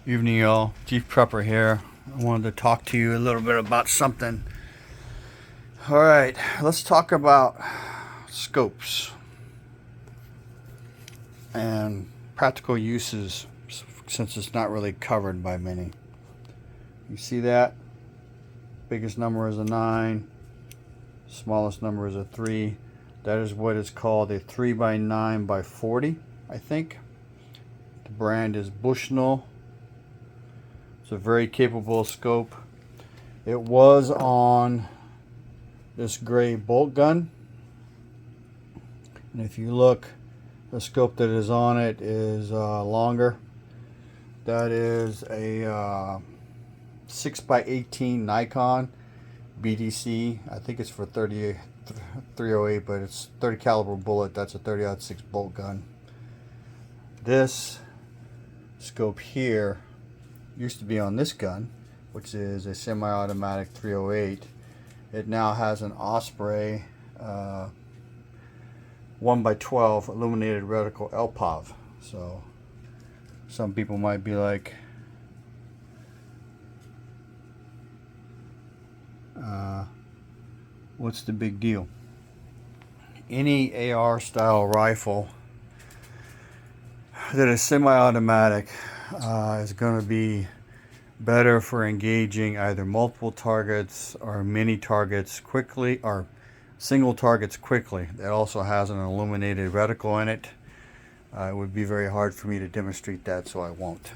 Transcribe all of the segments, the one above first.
Evening, y'all. Chief Prepper here. I wanted to talk to you a little bit about something. All right, let's talk about scopes and practical uses, since it's not really covered by many. You see that? Biggest number is a 9, smallest number is a 3. That is what is called a 3x9x40, I think. The brand is Bushnell. It's a very capable scope. It was on this gray bolt gun, and if you look, the scope that is on it is longer. That is a 6x18 Nikon BDC. I think it's for 308, but it's 30 caliber bullet. That's a 30-06 bolt gun. This scope here used to be on this gun, which is a semi-automatic 308. It now has an Osprey 1x12 illuminated reticle lpov. So some people might be like, what's the big deal? Any AR style rifle that is semi-automatic is going to be better for engaging either multiple targets or many targets quickly, or single targets quickly. It also has an illuminated reticle in it. It would be very hard for me to demonstrate that, so I won't.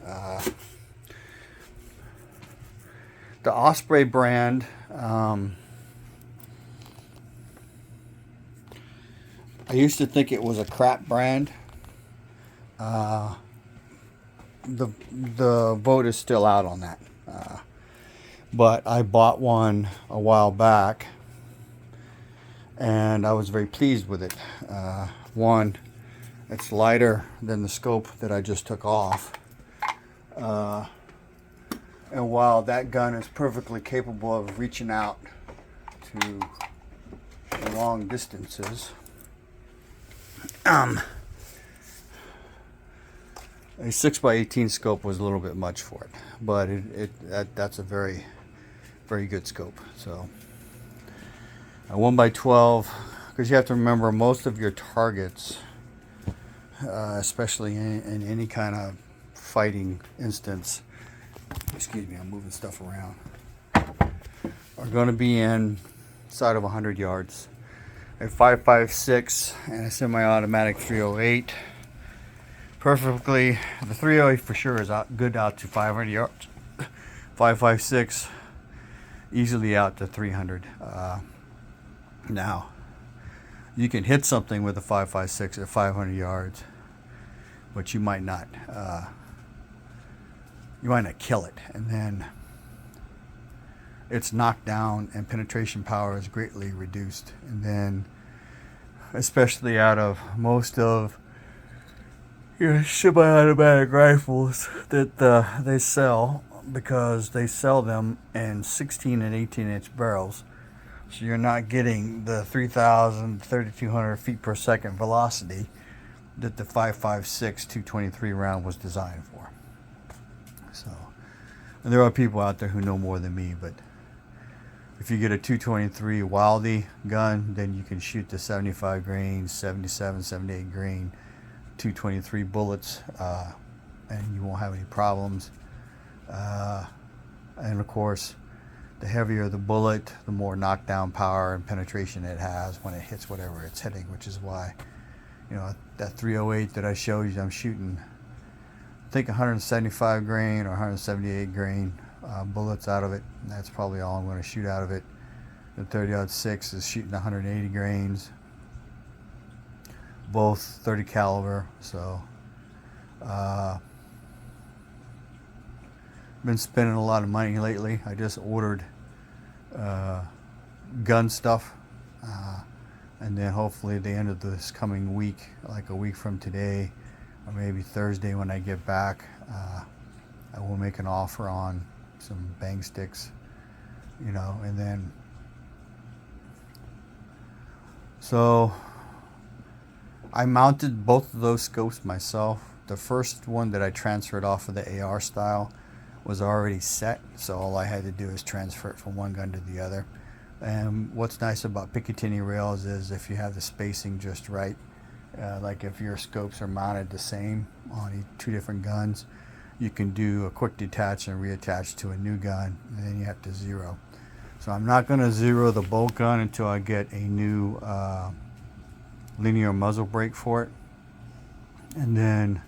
The Osprey brand, I used to think it was a crap brand. The vote is still out on that, but I bought one a while back and I was very pleased with it. One, it's lighter than the scope that I just took off, and while that gun is perfectly capable of reaching out to long distances, a 6x18 scope was a little bit much for it, but that's a very, very good scope. So a 1x12, because you have to remember most of your targets, especially in any kind of fighting instance, excuse me, I'm moving stuff around, are going to be inside of 100 yards. A 5.56 and a semi-automatic 308. Perfectly, the 308 for sure is good out to 500 yards. 5.56 easily out to 300. Now you can hit something with a 5.56 at 500 yards, but you might not kill it, and then its knockdown and penetration power is greatly reduced. And then, especially out of most of your semi-automatic rifles that they sell, because they sell them in 16 and 18 inch barrels, so you're not getting the 3,000, 3,200 feet per second velocity that the 5.56 223 round was designed for. So, and there are people out there who know more than me, but if you get a 223 Wildy gun, then you can shoot the 75 grain, 77, 78 grain 223 bullets, and you won't have any problems. And of course, the heavier the bullet, the more knockdown power and penetration it has when it hits whatever it's hitting, which is why, that 308 that I showed you, I'm shooting, I think 175 grain or 178 grain bullets out of it. And that's probably all I'm going to shoot out of it. The 30-06 is shooting 180 grains, both 30 caliber. So been spending a lot of money lately. I just ordered gun stuff, and then hopefully at the end of this coming week, like a week from today or maybe Thursday when I get back, I will make an offer on some bang sticks, and then so I mounted both of those scopes myself the first one that I transferred off of the AR style was already set, so all I had to do is transfer it from one gun to the other. And what's nice about Picatinny rails is if you have the spacing just right, like if your scopes are mounted the same on two different guns, you can do a quick detach and reattach to a new gun, and then you have to zero. So I'm not going to zero the bolt gun until I get a new linear muzzle brake for it. And then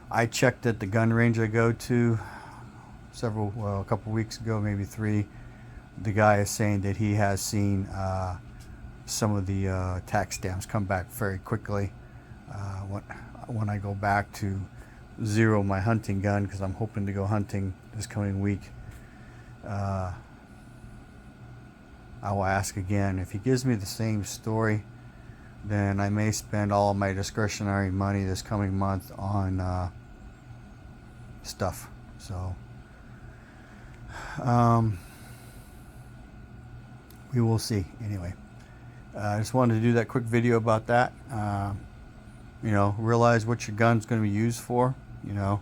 I checked at the gun range I go to a couple weeks ago, maybe 3. The guy is saying that he has seen some of the tax stamps come back very quickly when I go back to zero my hunting gun, because I'm hoping to go hunting this coming week. I will ask again. If he gives me the same story, then I may spend all of my discretionary money this coming month on stuff. So we will see. Anyway, I just wanted to do that quick video about that. You know, realize what your gun's going to be used for. You know,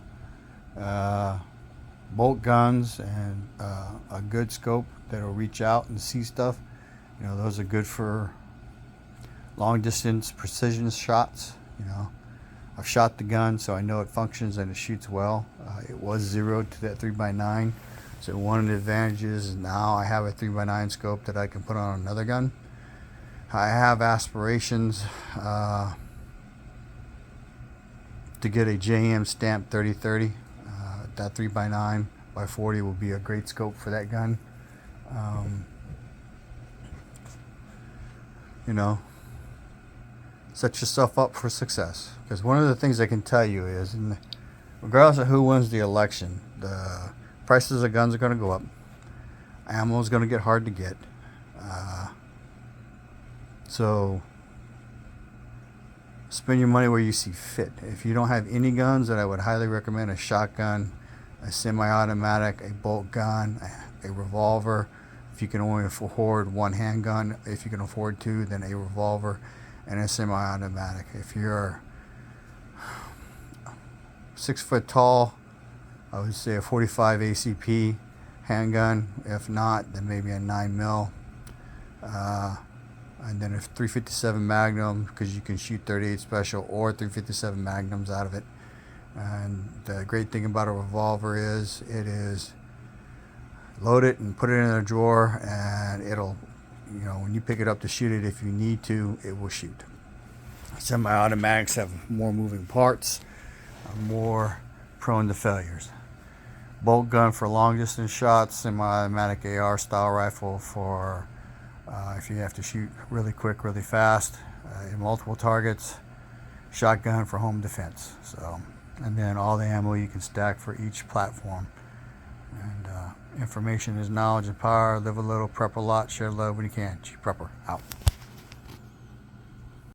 bolt guns and a good scope that'll reach out and see stuff. You know, those are good for long distance precision shots. You know, I've shot the gun, so I know it functions and it shoots well. It was zeroed to that 3x9, so one of the advantages is now I have a 3x9 scope that I can put on another gun. I have aspirations to get a JM stamp 3030. That 3x9x40 will be a great scope for that gun. You know, set yourself up for success, because one of the things I can tell you is, regardless of who wins the election, the prices of guns are going to go up. Ammo is going to get hard to get. So spend your money where you see fit. If you don't have any guns, then I would highly recommend a shotgun, a semi-automatic, a bolt gun, a revolver. If you can only afford one handgun, if you can afford two, then a revolver and a semi-automatic. If you're 6 foot tall, I would say a 45 ACP handgun. If not, then maybe a 9mm. And then a 357 Magnum, because you can shoot 38 Special or 357 Magnums out of it. And the great thing about a revolver is it is load it and put it in a drawer, and it'll, you know, when you pick it up to shoot it, if you need to, it will shoot. Semi-automatics have more moving parts, are more prone to failures. Bolt gun for long distance shots, semi-automatic AR style rifle for if you have to shoot really quick, really fast, in multiple targets. Shotgun for home defense. So, and then all the ammo you can stack for each platform. And information is knowledge and power. Live a little, prep a lot, share love when you can. Chief Prepper out.